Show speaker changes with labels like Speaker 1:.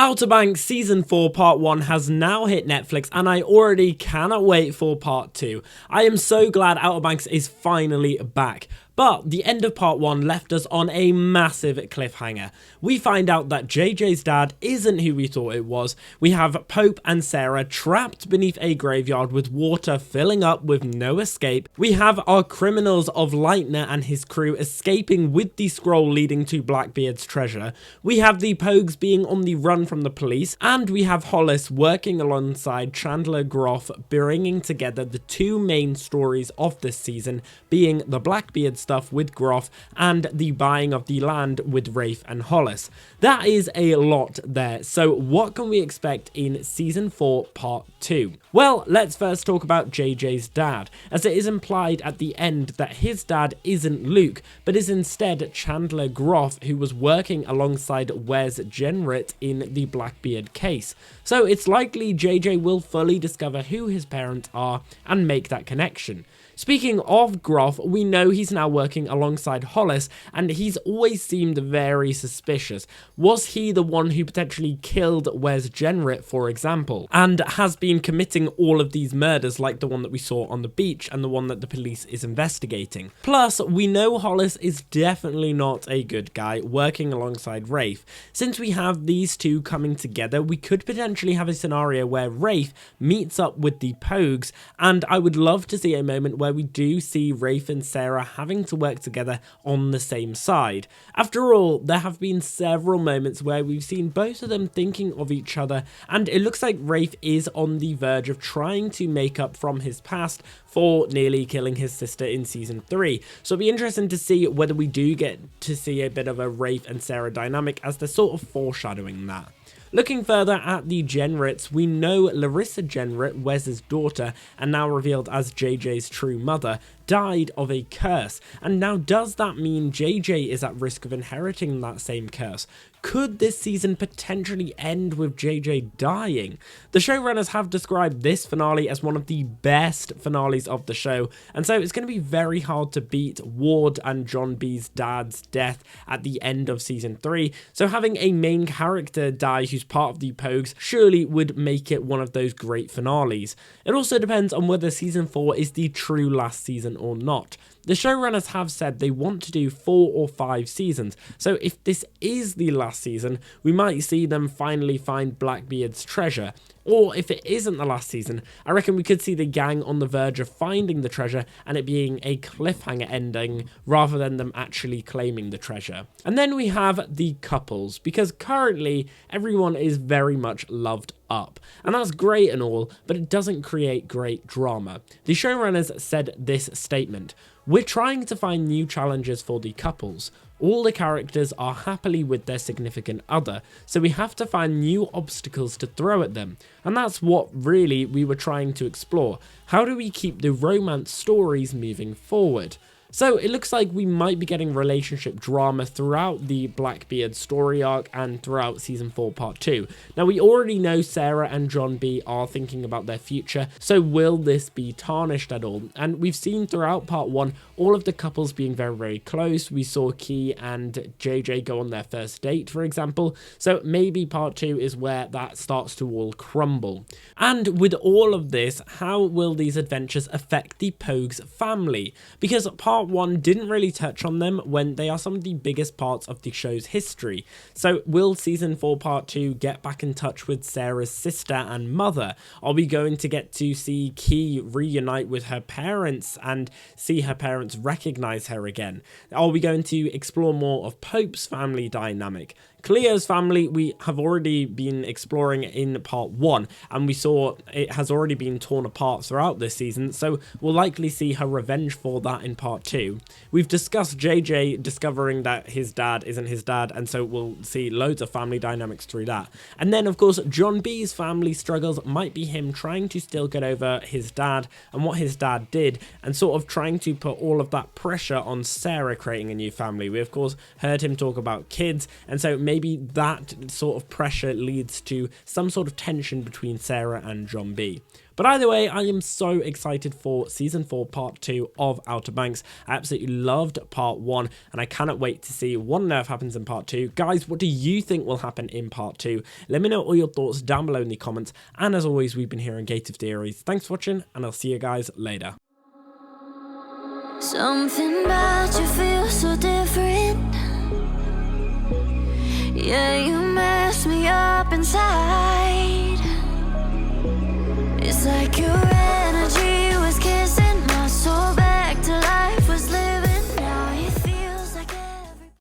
Speaker 1: Outer Banks Season 4 Part 1 has now hit Netflix and I already cannot wait for Part 2. I am so glad Outer Banks is finally back. But the end of Part 1 left us on a massive cliffhanger. We find out that JJ's dad isn't who we thought it was. We have Pope and Sarah trapped beneath a graveyard with water filling up with no escape. We have our criminals of Lightner and his crew escaping with the scroll leading to Blackbeard's treasure. We have the Pogues being on the run from the police. And we have Hollis working alongside Chandler Groff, bringing together the two main stories of this season, being the Blackbeard stuff with Groff and the buying of the land with Rafe and Hollis. That is a lot there, so what can we expect in Season 4 Part 2? Well, let's first talk about JJ's dad, as it is implied at the end that his dad isn't Luke, but is instead Chandler Groff, who was working alongside Wes Jrit in the Blackbeard case. So it's likely JJ will fully discover who his parents are and make that connection. Speaking of Groff, we know he's now working alongside Hollis, and he's always seemed very suspicious. Was he the one who potentially killed Wes Jrit, for example, and has been committing all of these murders like the one that we saw on the beach and the one that the police is investigating? Plus, we know Hollis is definitely not a good guy working alongside Rafe. Since we have these two coming together, we could potentially have a scenario where Rafe meets up with the Pogues, and I would love to see a moment where we do see Rafe and Sarah having to work together on the same side. After all, there have been several moments where we've seen both of them thinking of each other, and it looks like Rafe is on the verge of trying to make up from his past for nearly killing his sister in Season 3. So it'll be interesting to see whether we do get to see a bit of a Rafe and Sarah dynamic, as they're sort of foreshadowing that. Looking further at the Jenrits, we know Larissa Jenrit, Wes's daughter, and now revealed as JJ's true mother, died of a curse. And now does that mean JJ is at risk of inheriting that same curse? Could this season potentially end with JJ dying? The showrunners have described this finale as one of the best finales of the show, and so it's going to be very hard to beat Ward and John B's dad's death at the end of Season 3, so having a main character die who's part of the Pogues surely would make it one of those great finales. It also depends on whether Season 4 is the true last season or not. The showrunners have said they want to do 4 or 5 seasons, so if this is the last season, we might see them finally find Blackbeard's treasure. Or if it isn't the last season, I reckon we could see the gang on the verge of finding the treasure and it being a cliffhanger ending rather than them actually claiming the treasure. And then we have the couples, because currently everyone is very much loved up. And that's great and all, but it doesn't create great drama. The showrunners said this statement: "We're trying to find new challenges for the couples. All the characters are happily with their significant other, so we have to find new obstacles to throw at them." And that's what really we were trying to explore. How do we keep the romance stories moving forward? So it looks like we might be getting relationship drama throughout the Blackbeard story arc and throughout Season 4 Part 2. Now we already know Sarah and John B are thinking about their future, so will this be tarnished at all? And we've seen throughout Part 1 all of the couples being very, very close. We saw Key and JJ go on their first date, for example, so maybe Part 2 is where that starts to all crumble. And with all of this, how will these adventures affect the Pogues family? Because Part 1 didn't really touch on them when they are some of the biggest parts of the show's history. So will Season 4 Part 2 get back in touch with Sarah's sister and mother? Are we going to get to see Key reunite with her parents and see her parents recognize her again? Are we going to explore more of Pope's family dynamic? Cleo's family we have already been exploring in Part 1, and we saw it has already been torn apart throughout this season, so we'll likely see her revenge for that in Part 2. We've discussed JJ discovering that his dad isn't his dad, and so we'll see loads of family dynamics through that. And then, of course, John B's family struggles might be him trying to still get over his dad and what his dad did, and sort of trying to put all of that pressure on Sarah creating a new family. We, of course, heard him talk about kids, and so maybe that sort of pressure leads to some sort of tension between Sarah and John B. But either way, I am so excited for Season 4 Part 2 of Outer Banks. I absolutely loved Part 1, and I cannot wait to see what on earth happens in Part 2. Guys, what do you think will happen in Part 2? Let me know all your thoughts down below in the comments, and as always, we've been here on Gate of Theories. Thanks for watching, and I'll see you guys later.
Speaker 2: Something about you feels so different. Yeah, you mess me up inside. It's like you're